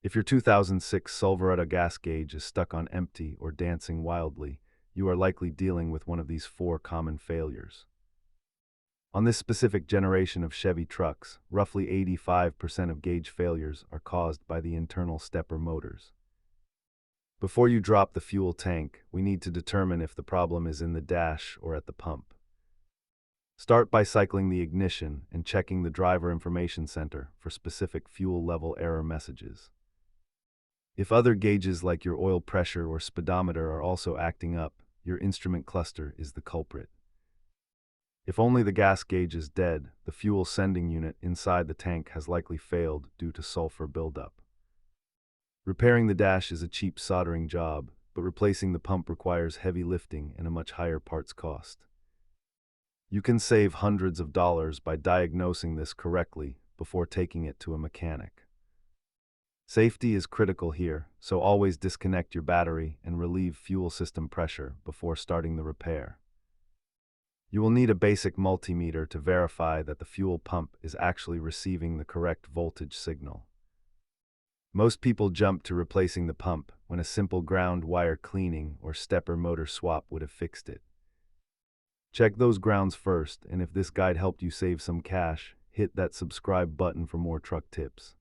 If your 2006 Silverado gas gauge is stuck on empty or dancing wildly, you are likely dealing with one of these four common failures. On this specific generation of Chevy trucks, roughly 85% of gauge failures are caused by the internal stepper motors. Before you drop the fuel tank, we need to determine if the problem is in the dash or at the pump. Start by cycling the ignition and checking the driver information center for specific fuel level error messages. If other gauges like your oil pressure or speedometer are also acting up, your instrument cluster is the culprit. If only the gas gauge is dead, the fuel sending unit inside the tank has likely failed due to sulfur buildup. Repairing the dash is a cheap soldering job, but replacing the pump requires heavy lifting and a much higher parts cost. You can save hundreds of dollars by diagnosing this correctly before taking it to a mechanic. Safety is critical here, so always disconnect your battery and relieve fuel system pressure before starting the repair. You will need a basic multimeter to verify that the fuel pump is actually receiving the correct voltage signal. Most people jump to replacing the pump when a simple ground wire cleaning or stepper motor swap would have fixed it. Check those grounds first, and if this guide helped you save some cash, hit that subscribe button for more truck tips.